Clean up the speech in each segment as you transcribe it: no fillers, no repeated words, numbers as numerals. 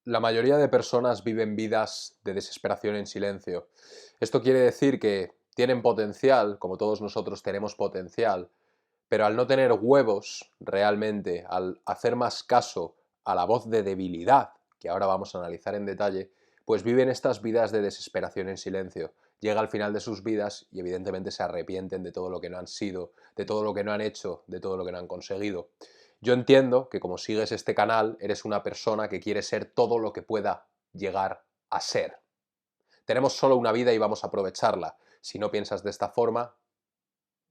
La mayoría de personas viven vidas de desesperación en silencio. Esto quiere decir que tienen potencial, como todos nosotros tenemos potencial, pero al no tener huevos realmente, al hacer más caso a la voz de debilidad, que ahora vamos a analizar en detalle, pues viven estas vidas de desesperación en silencio. Llega al final de sus vidas y evidentemente se arrepienten de todo lo que no han sido, de todo lo que no han hecho, de todo lo que no han conseguido. Yo entiendo que como sigues este canal, eres una persona que quiere ser todo lo que pueda llegar a ser. Tenemos solo una vida y vamos a aprovecharla. Si no piensas de esta forma,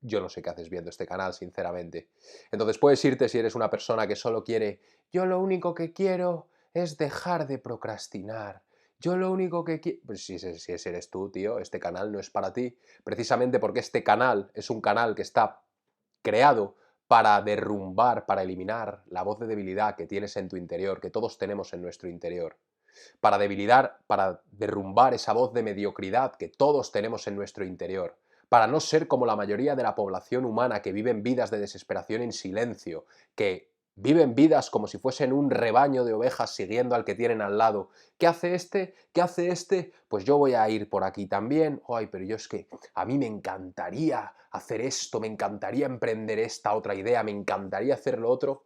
yo no sé qué haces viendo este canal, sinceramente. Entonces puedes irte si eres una persona que solo quiere, yo lo único que quiero es dejar de procrastinar. Yo lo único que quiero... Pues si ese eres tú, tío, este canal no es para ti. Precisamente porque este canal es un canal que está creado para derrumbar, para eliminar la voz de debilidad que tienes en tu interior, que todos tenemos en nuestro interior. Para derrumbar esa voz de mediocridad que todos tenemos en nuestro interior, para no ser como la mayoría de la población humana que viven vidas de desesperación en silencio, que viven vidas como si fuesen un rebaño de ovejas siguiendo al que tienen al lado. ¿Qué hace este? ¿Qué hace este? Pues yo voy a ir por aquí también. Ay, pero yo es que a mí me encantaría hacer esto, me encantaría emprender esta otra idea, me encantaría hacer lo otro,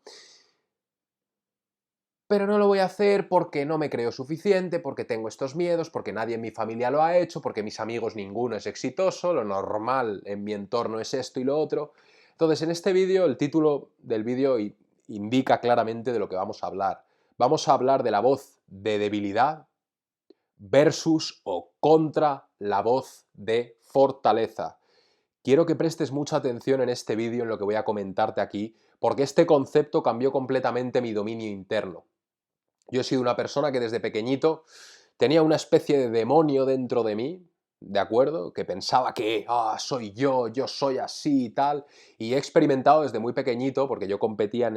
pero no lo voy a hacer porque no me creo suficiente, porque tengo estos miedos, porque nadie en mi familia lo ha hecho, porque mis amigos ninguno es exitoso, lo normal en mi entorno es esto y lo otro. Entonces, en este vídeo, el título del vídeo indica claramente de lo que vamos a hablar. Vamos a hablar de la voz de debilidad versus o contra la voz de fortaleza. Quiero que prestes mucha atención en este vídeo, en lo que voy a comentarte aquí, porque este concepto cambió completamente mi dominio interno. Yo he sido una persona que desde pequeñito tenía una especie de demonio dentro de mí, ¿de acuerdo? Que pensaba que, soy yo soy así y tal. Y he experimentado desde muy pequeñito, porque yo competía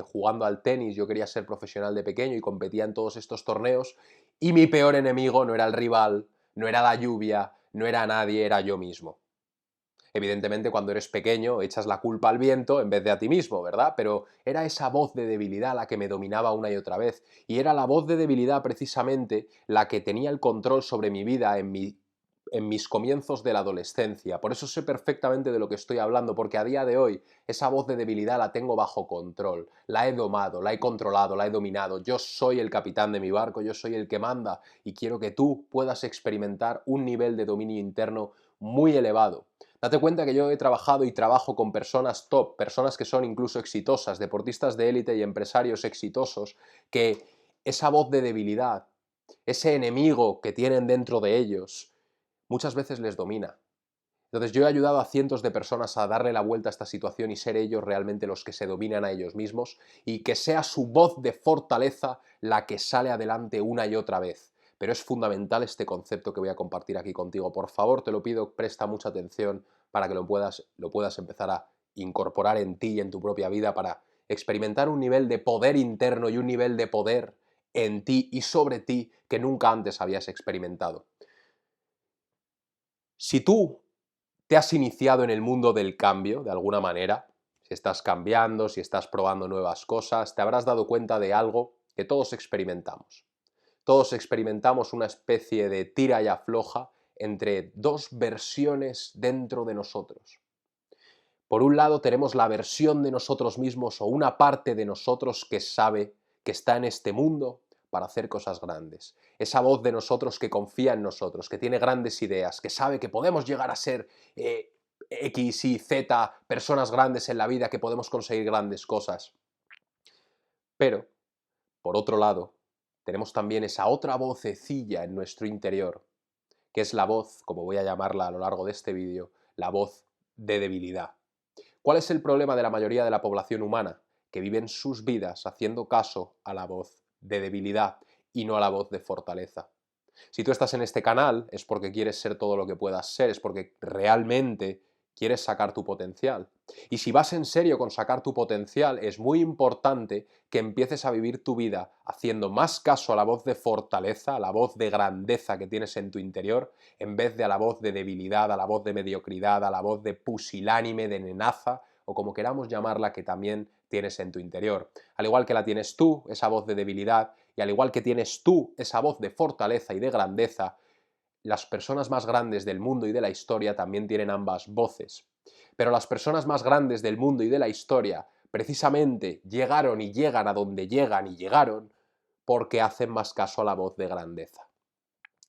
jugando al tenis, yo quería ser profesional de pequeño y competía en todos estos torneos. Y mi peor enemigo no era el rival, no era la lluvia, no era nadie, era yo mismo. Evidentemente, cuando eres pequeño, echas la culpa al viento en vez de a ti mismo, ¿verdad? Pero era esa voz de debilidad la que me dominaba una y otra vez. Y era la voz de debilidad precisamente la que tenía el control sobre mi vida en mis comienzos de la adolescencia. Por eso sé perfectamente de lo que estoy hablando, porque a día de hoy esa voz de debilidad la tengo bajo control. La he domado, la he controlado, la he dominado. Yo soy el capitán de mi barco, yo soy el que manda y quiero que tú puedas experimentar un nivel de dominio interno muy elevado. Date cuenta que yo he trabajado y trabajo con personas top, personas que son incluso exitosas, deportistas de élite y empresarios exitosos, que esa voz de debilidad, ese enemigo que tienen dentro de ellos, muchas veces les domina. Entonces yo he ayudado a cientos de personas a darle la vuelta a esta situación y ser ellos realmente los que se dominan a ellos mismos y que sea su voz de fortaleza la que sale adelante una y otra vez. Pero es fundamental este concepto que voy a compartir aquí contigo. Por favor, te lo pido, presta mucha atención para que lo puedas empezar a incorporar en ti y en tu propia vida para experimentar un nivel de poder interno y un nivel de poder en ti y sobre ti que nunca antes habías experimentado. Si tú te has iniciado en el mundo del cambio, de alguna manera, si estás cambiando, si estás probando nuevas cosas, te habrás dado cuenta de algo que todos experimentamos. Todos experimentamos una especie de tira y afloja entre dos versiones dentro de nosotros. Por un lado tenemos la versión de nosotros mismos o una parte de nosotros que sabe que está en este mundo para hacer cosas grandes. Esa voz de nosotros que confía en nosotros, que tiene grandes ideas, que sabe que podemos llegar a ser X y Z, personas grandes en la vida, que podemos conseguir grandes cosas. Pero, por otro lado, tenemos también esa otra vocecilla en nuestro interior, que es la voz, como voy a llamarla a lo largo de este vídeo, la voz de debilidad. ¿Cuál es el problema de la mayoría de la población humana? Que viven sus vidas haciendo caso a la voz de debilidad y no a la voz de fortaleza. Si tú estás en este canal es porque quieres ser todo lo que puedas ser, es porque realmente quieres sacar tu potencial. Y si vas en serio con sacar tu potencial, es muy importante que empieces a vivir tu vida haciendo más caso a la voz de fortaleza, a la voz de grandeza que tienes en tu interior, en vez de a la voz de debilidad, a la voz de mediocridad, a la voz de pusilánime, de nenaza, o como queramos llamarla, que también tienes en tu interior. Al igual que la tienes tú, esa voz de debilidad, y al igual que tienes tú esa voz de fortaleza y de grandeza, las personas más grandes del mundo y de la historia también tienen ambas voces. Pero las personas más grandes del mundo y de la historia precisamente llegaron y llegan a donde llegan y llegaron porque hacen más caso a la voz de grandeza.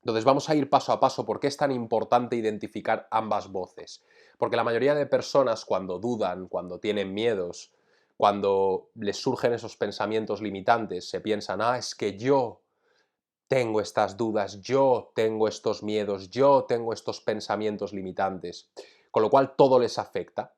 Entonces vamos a ir paso a paso. ¿Por qué es tan importante identificar ambas voces? Porque la mayoría de personas cuando dudan, cuando tienen miedos, cuando les surgen esos pensamientos limitantes, se piensan, es que yo tengo estas dudas, yo tengo estos miedos, yo tengo estos pensamientos limitantes, con lo cual todo les afecta.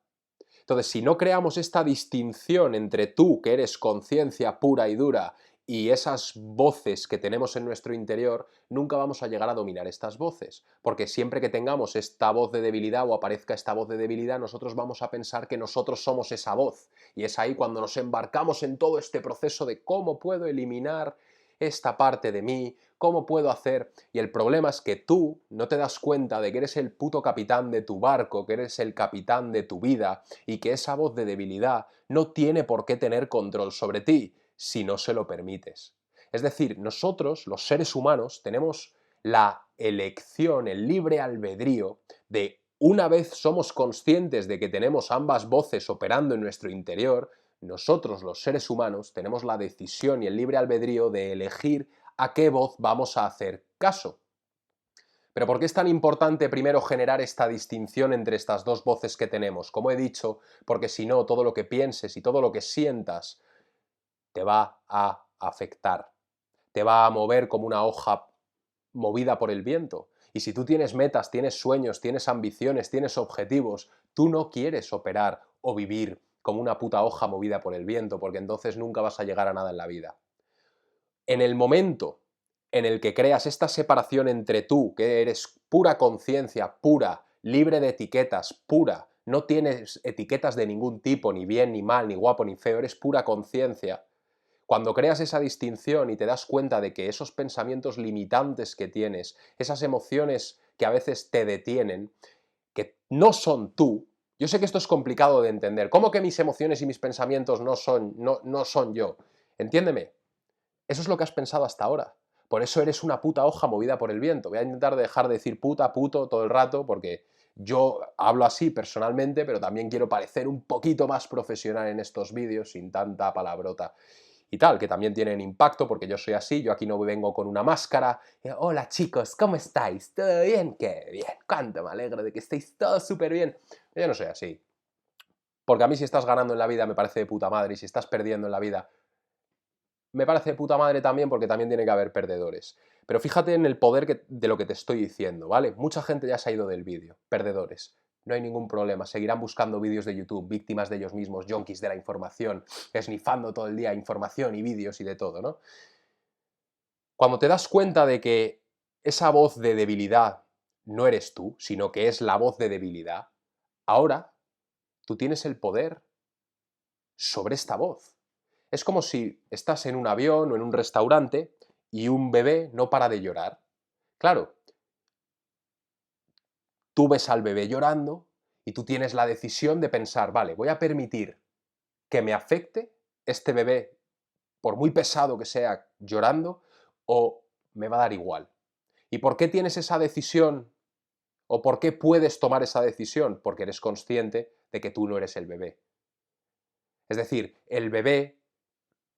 Entonces, si no creamos esta distinción entre tú, que eres conciencia pura y dura, y esas voces que tenemos en nuestro interior, nunca vamos a llegar a dominar estas voces, porque siempre que tengamos esta voz de debilidad o aparezca esta voz de debilidad, nosotros vamos a pensar que nosotros somos esa voz, y es ahí cuando nos embarcamos en todo este proceso de cómo puedo eliminar esta parte de mí, cómo puedo hacer, y el problema es que tú no te das cuenta de que eres el puto capitán de tu barco, que eres el capitán de tu vida, y que esa voz de debilidad no tiene por qué tener control sobre ti si no se lo permites. Es decir, nosotros, los seres humanos, tenemos la elección, el libre albedrío de, una vez somos conscientes de que tenemos ambas voces operando en nuestro interior, nosotros, los seres humanos, tenemos la decisión y el libre albedrío de elegir a qué voz vamos a hacer caso. Pero ¿por qué es tan importante primero generar esta distinción entre estas dos voces que tenemos? Como he dicho, porque si no, todo lo que pienses y todo lo que sientas te va a afectar, te va a mover como una hoja movida por el viento. Y si tú tienes metas, tienes sueños, tienes ambiciones, tienes objetivos, tú no quieres operar o vivir como una puta hoja movida por el viento, porque entonces nunca vas a llegar a nada en la vida. En el momento en el que creas esta separación entre tú, que eres pura conciencia, pura, libre de etiquetas, pura, no tienes etiquetas de ningún tipo, ni bien, ni mal, ni guapo, ni feo, eres pura conciencia. Cuando creas esa distinción y te das cuenta de que esos pensamientos limitantes que tienes, esas emociones que a veces te detienen, que no son tú, yo sé que esto es complicado de entender. ¿Cómo que mis emociones y mis pensamientos no son yo? Entiéndeme, eso es lo que has pensado hasta ahora. Por eso eres una puta hoja movida por el viento. Voy a intentar dejar de decir puta, puto todo el rato, porque yo hablo así personalmente, pero también quiero parecer un poquito más profesional en estos vídeos, sin tanta palabrota y tal, que también tienen impacto, porque yo soy así, yo aquí no vengo con una máscara. Hola chicos, ¿cómo estáis? ¿Todo bien? ¡Qué bien! ¡Cuánto me alegro de que estéis todos súper bien! Yo no soy así. Porque a mí si estás ganando en la vida me parece de puta madre, y si estás perdiendo en la vida me parece de puta madre también, porque también tiene que haber perdedores. Pero fíjate en el poder de lo que te estoy diciendo, ¿vale? Mucha gente ya se ha ido del vídeo. Perdedores. No hay ningún problema. Seguirán buscando vídeos de YouTube, víctimas de ellos mismos, yonkis de la información, esnifando todo el día información y vídeos y de todo, ¿no? Cuando te das cuenta de que esa voz de debilidad no eres tú, sino que es la voz de debilidad, ahora tú tienes el poder sobre esta voz. Es como si estás en un avión o en un restaurante y un bebé no para de llorar. Claro, tú ves al bebé llorando y tú tienes la decisión de pensar, vale, voy a permitir que me afecte este bebé, por muy pesado que sea, llorando, o me va a dar igual. ¿Y por qué tienes esa decisión o por qué puedes tomar esa decisión? Porque eres consciente de que tú no eres el bebé. Es decir, el bebé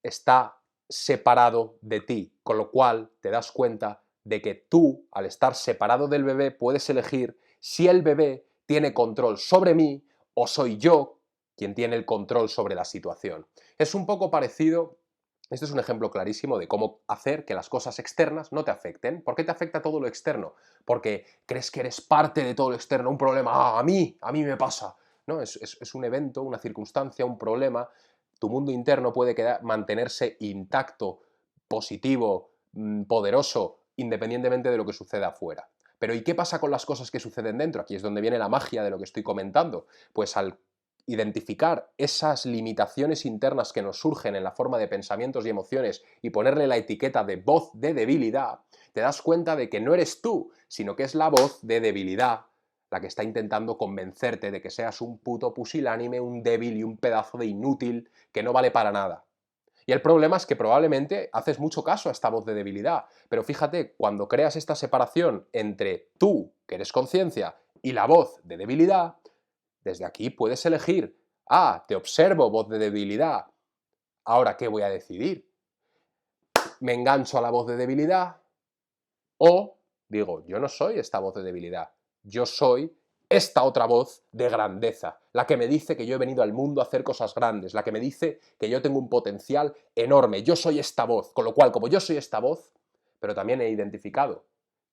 está separado de ti, con lo cual te das cuenta de que tú, al estar separado del bebé, puedes elegir si el bebé tiene control sobre mí o soy yo quien tiene el control sobre la situación. Es un poco parecido, este es un ejemplo clarísimo de cómo hacer que las cosas externas no te afecten. ¿Por qué te afecta todo lo externo? Porque crees que eres parte de todo lo externo, un problema, a mí me pasa. No, es un evento, una circunstancia, un problema. Tu mundo interno puede mantenerse intacto, positivo, poderoso, independientemente de lo que suceda afuera. Pero ¿y qué pasa con las cosas que suceden dentro? Aquí es donde viene la magia de lo que estoy comentando. Pues al identificar esas limitaciones internas que nos surgen en la forma de pensamientos y emociones y ponerle la etiqueta de voz de debilidad, te das cuenta de que no eres tú, sino que es la voz de debilidad la que está intentando convencerte de que seas un puto pusilánime, un débil y un pedazo de inútil que no vale para nada. Y el problema es que probablemente haces mucho caso a esta voz de debilidad, pero fíjate, cuando creas esta separación entre tú, que eres conciencia, y la voz de debilidad, desde aquí puedes elegir, te observo, voz de debilidad, ahora ¿qué voy a decidir? ¿Me engancho a la voz de debilidad? O digo, yo no soy esta voz de debilidad, yo soy esta otra voz de grandeza, la que me dice que yo he venido al mundo a hacer cosas grandes, la que me dice que yo tengo un potencial enorme, yo soy esta voz, con lo cual, como yo soy esta voz, pero también he identificado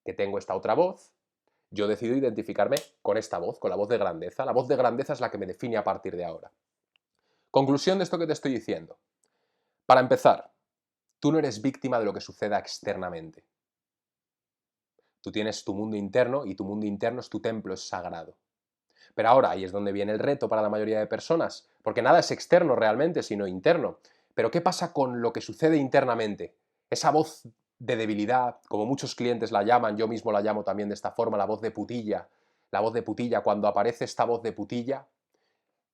que tengo esta otra voz, yo decido identificarme con esta voz, con la voz de grandeza. La voz de grandeza es la que me define a partir de ahora. Conclusión de esto que te estoy diciendo. Para empezar, tú no eres víctima de lo que suceda externamente. Tú tienes tu mundo interno y tu mundo interno es tu templo, es sagrado. Pero ahora ahí es donde viene el reto para la mayoría de personas, porque nada es externo realmente, sino interno. Pero ¿qué pasa con lo que sucede internamente? Esa voz de debilidad, como muchos clientes la llaman, yo mismo la llamo también de esta forma, la voz de putilla. La voz de putilla, cuando aparece esta voz de putilla,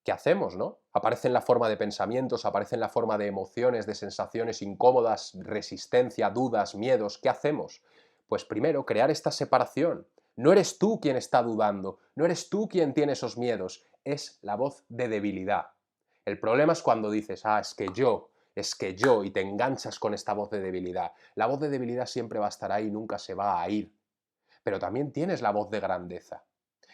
¿qué hacemos, no? Aparece en la forma de pensamientos, aparece en la forma de emociones, de sensaciones incómodas, resistencia, dudas, miedos. ¿Qué hacemos? Pues primero, crear esta separación. No eres tú quien está dudando, no eres tú quien tiene esos miedos, es la voz de debilidad. El problema es cuando dices, es que yo, y te enganchas con esta voz de debilidad. La voz de debilidad siempre va a estar ahí, nunca se va a ir. Pero también tienes la voz de grandeza.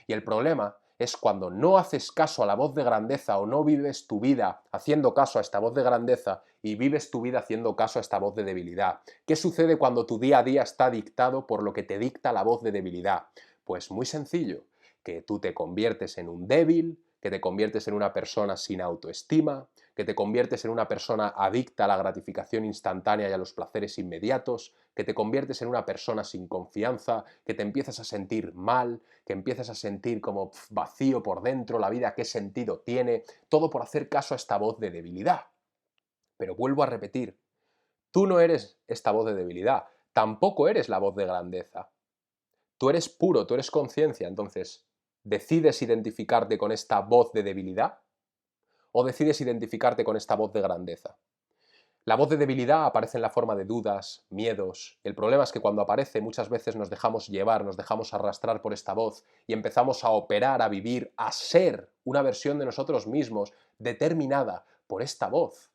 Y el problema es cuando no haces caso a la voz de grandeza o no vives tu vida haciendo caso a esta voz de grandeza y vives tu vida haciendo caso a esta voz de debilidad. ¿Qué sucede cuando tu día a día está dictado por lo que te dicta la voz de debilidad? Pues muy sencillo, que tú te conviertes en un débil, que te conviertes en una persona sin autoestima, que te conviertes en una persona adicta a la gratificación instantánea y a los placeres inmediatos, que te conviertes en una persona sin confianza, que te empiezas a sentir mal, que empiezas a sentir como vacío por dentro, la vida qué sentido tiene, todo por hacer caso a esta voz de debilidad. Pero vuelvo a repetir, tú no eres esta voz de debilidad, tampoco eres la voz de grandeza. Tú eres puro, tú eres conciencia, entonces, ¿decides identificarte con esta voz de debilidad o decides identificarte con esta voz de grandeza? La voz de debilidad aparece en la forma de dudas, miedos. El problema es que cuando aparece muchas veces nos dejamos llevar, nos dejamos arrastrar por esta voz y empezamos a operar, a vivir, a ser una versión de nosotros mismos determinada por esta voz.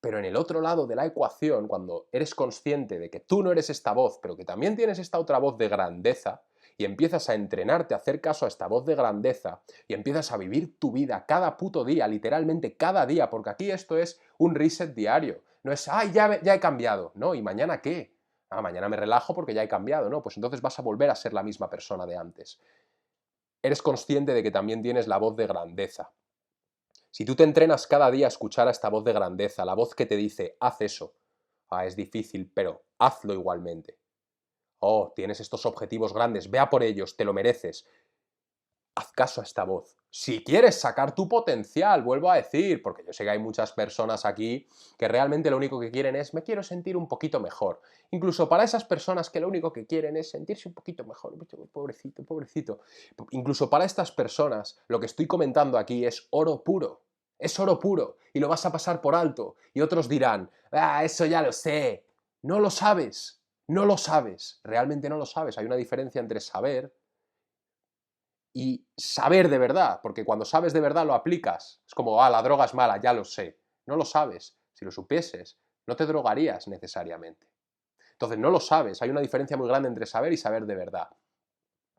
Pero en el otro lado de la ecuación, cuando eres consciente de que tú no eres esta voz, pero que también tienes esta otra voz de grandeza, y empiezas a entrenarte a hacer caso a esta voz de grandeza, y empiezas a vivir tu vida cada puto día, literalmente cada día, porque aquí esto es un reset diario. No es, ay, ya he cambiado. No, ¿y mañana qué? Mañana me relajo porque ya he cambiado. No, pues entonces vas a volver a ser la misma persona de antes. Eres consciente de que también tienes la voz de grandeza. Si tú te entrenas cada día a escuchar a esta voz de grandeza, la voz que te dice, haz eso, es difícil, pero hazlo igualmente. Tienes estos objetivos grandes, ve a por ellos, te lo mereces. Haz caso a esta voz. Si quieres sacar tu potencial, vuelvo a decir, porque yo sé que hay muchas personas aquí que realmente lo único que quieren es, me quiero sentir un poquito mejor. Incluso para esas personas que lo único que quieren es sentirse un poquito mejor, pobrecito, pobrecito. Incluso para estas personas, lo que estoy comentando aquí es oro puro. Es oro puro y lo vas a pasar por alto. Y otros dirán, eso ya lo sé. No lo sabes, no lo sabes, realmente no lo sabes. Hay una diferencia entre saber y saber de verdad, porque cuando sabes de verdad lo aplicas. Es como, la droga es mala, ya lo sé. No lo sabes. Si lo supieses, no te drogarías necesariamente. Entonces, no lo sabes. Hay una diferencia muy grande entre saber y saber de verdad.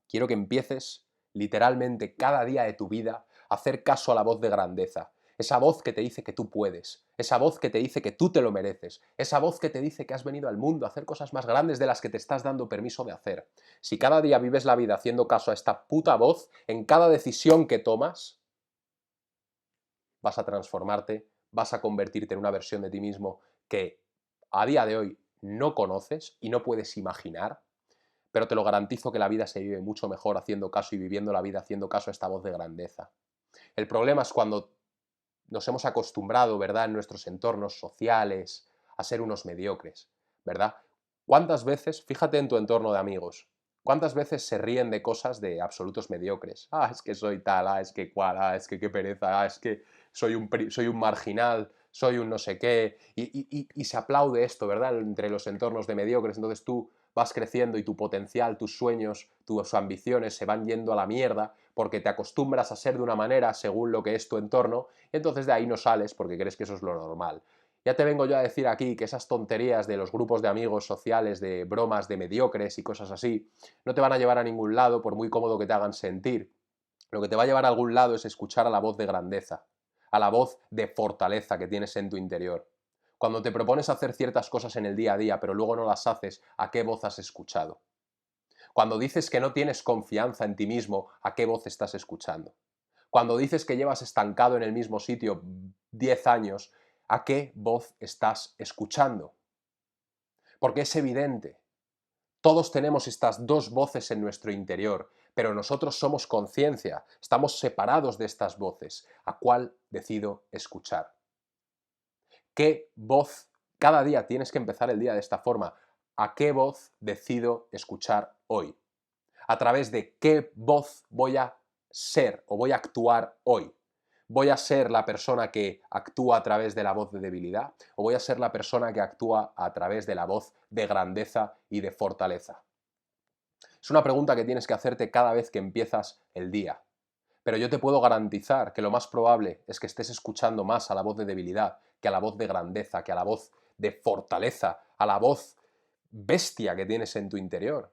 Quiero que empieces, literalmente, cada día de tu vida, a hacer caso a la voz de grandeza. Esa voz que te dice que tú puedes, esa voz que te dice que tú te lo mereces, esa voz que te dice que has venido al mundo a hacer cosas más grandes de las que te estás dando permiso de hacer. Si cada día vives la vida haciendo caso a esta puta voz, en cada decisión que tomas, vas a transformarte, vas a convertirte en una versión de ti mismo que a día de hoy no conoces y no puedes imaginar, pero te lo garantizo que la vida se vive mucho mejor haciendo caso y viviendo la vida haciendo caso a esta voz de grandeza. El problema es cuando nos hemos acostumbrado, ¿verdad?, en nuestros entornos sociales a ser unos mediocres, ¿verdad? ¿Cuántas veces, fíjate en tu entorno de amigos, cuántas veces se ríen de cosas de absolutos mediocres? Es que soy tal, es que cual, es que qué pereza, es que soy un marginal, soy un no sé qué, y se aplaude esto, ¿verdad? Entre los entornos de mediocres, entonces tú vas creciendo y tu potencial, tus sueños, tus ambiciones se van yendo a la mierda porque te acostumbras a ser de una manera según lo que es tu entorno, y entonces de ahí no sales porque crees que eso es lo normal. Ya te vengo yo a decir aquí que esas tonterías de los grupos de amigos sociales, de bromas de mediocres y cosas así, no te van a llevar a ningún lado por muy cómodo que te hagan sentir. Lo que te va a llevar a algún lado es escuchar a la voz de grandeza, a la voz de fortaleza que tienes en tu interior. Cuando te propones hacer ciertas cosas en el día a día, pero luego no las haces, ¿a qué voz has escuchado? Cuando dices que no tienes confianza en ti mismo, ¿a qué voz estás escuchando? Cuando dices que llevas estancado en el mismo sitio 10 años, ¿a qué voz estás escuchando? Porque es evidente, todos tenemos estas dos voces en nuestro interior, pero nosotros somos conciencia, estamos separados de estas voces. ¿A cuál decido escuchar? ¿Qué voz? Cada día tienes que empezar el día de esta forma. ¿A qué voz decido escuchar hoy? ¿A través de qué voz voy a ser o voy a actuar hoy? ¿Voy a ser la persona que actúa a través de la voz de debilidad o voy a ser la persona que actúa a través de la voz de grandeza y de fortaleza? Es una pregunta que tienes que hacerte cada vez que empiezas el día. Pero yo te puedo garantizar que lo más probable es que estés escuchando más a la voz de debilidad que a la voz de grandeza, que a la voz de fortaleza, a la voz bestia que tienes en tu interior.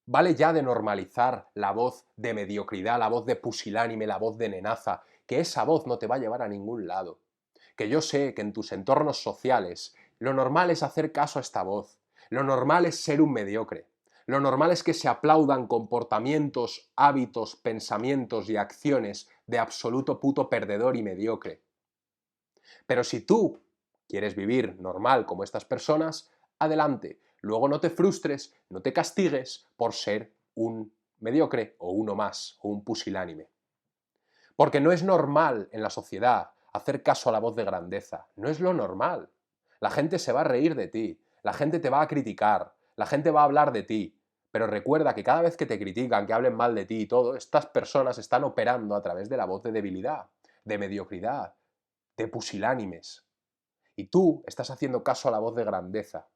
Vale ya de normalizar la voz de mediocridad, la voz de pusilánime, la voz de nenaza, que esa voz no te va a llevar a ningún lado. Que yo sé que en tus entornos sociales lo normal es hacer caso a esta voz, lo normal es ser un mediocre, lo normal es que se aplaudan comportamientos, hábitos, pensamientos y acciones de absoluto puto perdedor y mediocre. Pero si tú quieres vivir normal como estas personas, adelante. Luego no te frustres, no te castigues por ser un mediocre o uno más, o un pusilánime. Porque no es normal en la sociedad hacer caso a la voz de grandeza. No es lo normal. La gente se va a reír de ti, la gente te va a criticar, la gente va a hablar de ti. Pero recuerda que cada vez que te critican, que hablen mal de ti y todo, estas personas están operando a través de la voz de debilidad, de mediocridad, de pusilánimes. Y tú estás haciendo caso a la voz de grandeza.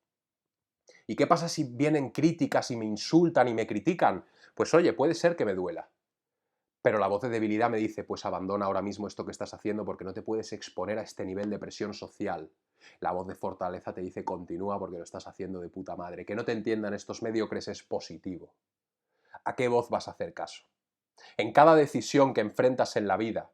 ¿Y qué pasa si vienen críticas y me insultan y me critican? Pues oye, puede ser que me duela. Pero la voz de debilidad me dice, pues abandona ahora mismo esto que estás haciendo porque no te puedes exponer a este nivel de presión social. La voz de fortaleza te dice, continúa porque lo estás haciendo de puta madre. Que no te entiendan estos mediocres es positivo. ¿A qué voz vas a hacer caso? En cada decisión que enfrentas en la vida,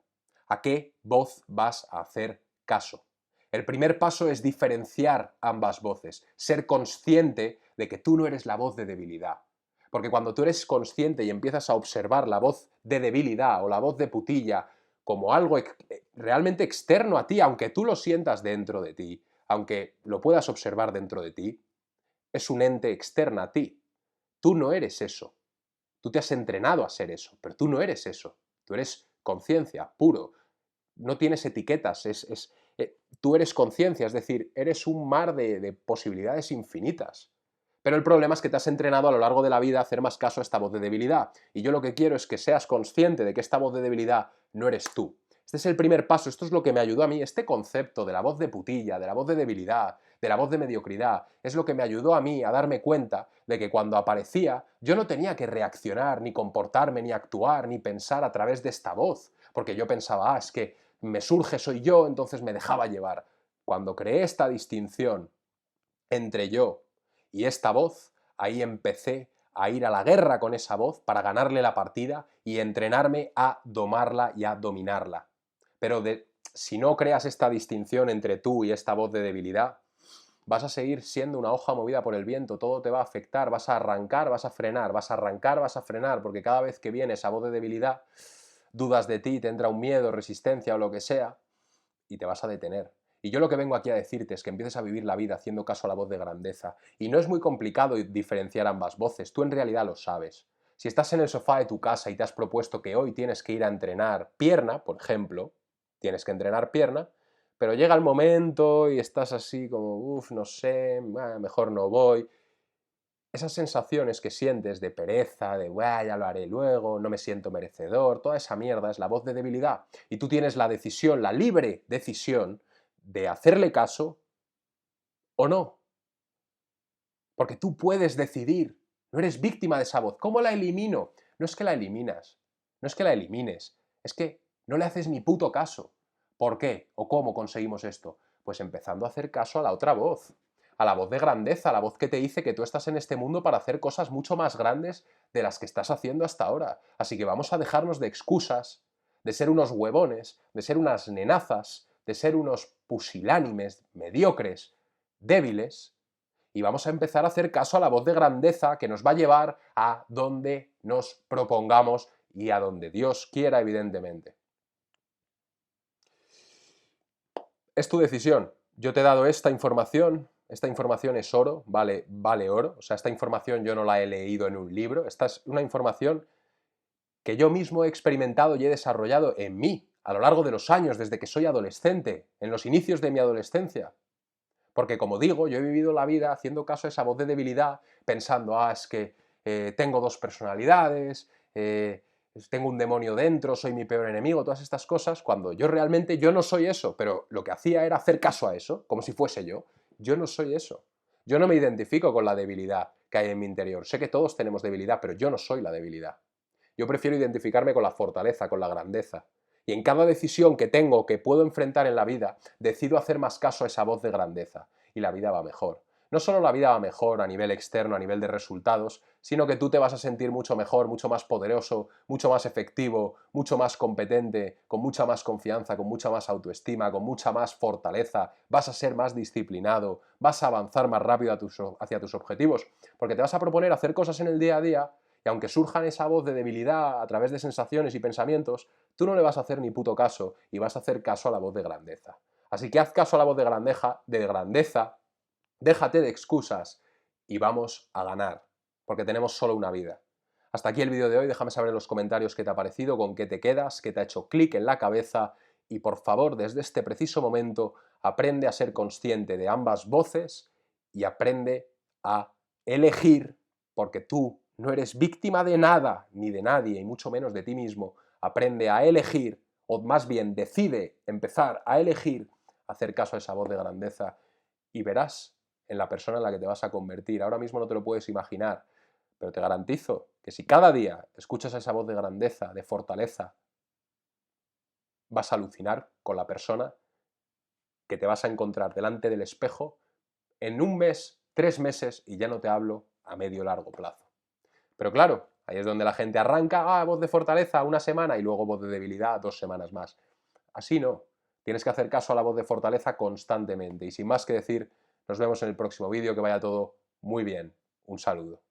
¿a qué voz vas a hacer caso? El primer paso es diferenciar ambas voces, ser consciente de que tú no eres la voz de debilidad. Porque cuando tú eres consciente y empiezas a observar la voz de debilidad o la voz de putilla como algo realmente externo a ti, aunque tú lo sientas dentro de ti, aunque lo puedas observar dentro de ti, es un ente externo a ti. Tú no eres eso. Tú te has entrenado a ser eso, pero tú no eres eso. Tú eres conciencia, puro. No tienes etiquetas, tú eres conciencia, es decir, eres un mar de posibilidades infinitas. Pero el problema es que te has entrenado a lo largo de la vida a hacer más caso a esta voz de debilidad. Y yo lo que quiero es que seas consciente de que esta voz de debilidad no eres tú. Este es el primer paso, esto es lo que me ayudó a mí, este concepto de la voz de putilla, de la voz de debilidad, de la voz de mediocridad, es lo que me ayudó a mí a darme cuenta de que cuando aparecía yo no tenía que reaccionar, ni comportarme, ni actuar, ni pensar a través de esta voz, porque yo pensaba, es que me surge, soy yo, entonces me dejaba llevar. Cuando creé esta distinción entre yo y esta voz, ahí empecé a ir a la guerra con esa voz para ganarle la partida y entrenarme a domarla y a dominarla. Pero si no creas esta distinción entre tú y esta voz de debilidad, vas a seguir siendo una hoja movida por el viento, todo te va a afectar, vas a arrancar, vas a frenar, vas a arrancar, vas a frenar, porque cada vez que viene esa voz de debilidad, dudas de ti, te entra un miedo, resistencia o lo que sea, y te vas a detener. Y yo lo que vengo aquí a decirte es que empieces a vivir la vida haciendo caso a la voz de grandeza. Y no es muy complicado diferenciar ambas voces, tú en realidad lo sabes. Si estás en el sofá de tu casa y te has propuesto que hoy tienes que ir a entrenar pierna, por ejemplo, tienes que entrenar pierna, pero llega el momento y estás así como, uff, no sé, mejor no voy. Esas sensaciones que sientes de pereza, de ya lo haré luego, no me siento merecedor, toda esa mierda es la voz de debilidad. Y tú tienes la decisión, la libre decisión, de hacerle caso o no. Porque tú puedes decidir, no eres víctima de esa voz. ¿Cómo la elimino? No es que la eliminas, no es que la elimines, es que no le haces ni puto caso. ¿Por qué? ¿O cómo conseguimos esto? Pues empezando a hacer caso a la otra voz, a la voz de grandeza, a la voz que te dice que tú estás en este mundo para hacer cosas mucho más grandes de las que estás haciendo hasta ahora. Así que vamos a dejarnos de excusas, de ser unos huevones, de ser unas nenazas, de ser unos pusilánimes, mediocres, débiles, y vamos a empezar a hacer caso a la voz de grandeza que nos va a llevar a donde nos propongamos y a donde Dios quiera, evidentemente. Es tu decisión. Yo te he dado esta información es oro, vale oro. O sea, esta información yo no la he leído en un libro, esta es una información que yo mismo he experimentado y he desarrollado en mí a lo largo de los años, desde que soy adolescente, en los inicios de mi adolescencia. Porque como digo, yo he vivido la vida haciendo caso a esa voz de debilidad, pensando, es que tengo dos personalidades, tengo un demonio dentro, soy mi peor enemigo, todas estas cosas, cuando yo realmente yo no soy eso, pero lo que hacía era hacer caso a eso, como si fuese yo. Yo no soy eso. Yo no me identifico con la debilidad que hay en mi interior. Sé que todos tenemos debilidad, pero yo no soy la debilidad. Yo prefiero identificarme con la fortaleza, con la grandeza. Y en cada decisión que tengo, que puedo enfrentar en la vida, decido hacer más caso a esa voz de grandeza. Y la vida va mejor. No solo la vida va mejor a nivel externo, a nivel de resultados, sino que tú te vas a sentir mucho mejor, mucho más poderoso, mucho más efectivo, mucho más competente, con mucha más confianza, con mucha más autoestima, con mucha más fortaleza, vas a ser más disciplinado, vas a avanzar más rápido hacia tus objetivos, porque te vas a proponer hacer cosas en el día a día y aunque surjan esa voz de debilidad a través de sensaciones y pensamientos, tú no le vas a hacer ni puto caso y vas a hacer caso a la voz de grandeza. Así que haz caso a la voz de grandeza, déjate de excusas y vamos a ganar, porque tenemos solo una vida. Hasta aquí el vídeo de hoy, déjame saber en los comentarios qué te ha parecido, con qué te quedas, qué te ha hecho clic en la cabeza y por favor, desde este preciso momento, aprende a ser consciente de ambas voces y aprende a elegir, porque tú no eres víctima de nada, ni de nadie, y mucho menos de ti mismo. Aprende a elegir, o más bien decide empezar a elegir, hacer caso a esa voz de grandeza y verás en la persona en la que te vas a convertir. Ahora mismo no te lo puedes imaginar, pero te garantizo que si cada día escuchas esa voz de grandeza, de fortaleza, vas a alucinar con la persona que te vas a encontrar delante del espejo en un mes, 3 meses, y ya no te hablo a medio largo plazo. Pero claro, ahí es donde la gente arranca, voz de fortaleza, una semana, y luego voz de debilidad, 2 semanas más. Así no. Tienes que hacer caso a la voz de fortaleza constantemente. Y sin más que decir, nos vemos en el próximo vídeo, que vaya todo muy bien. Un saludo.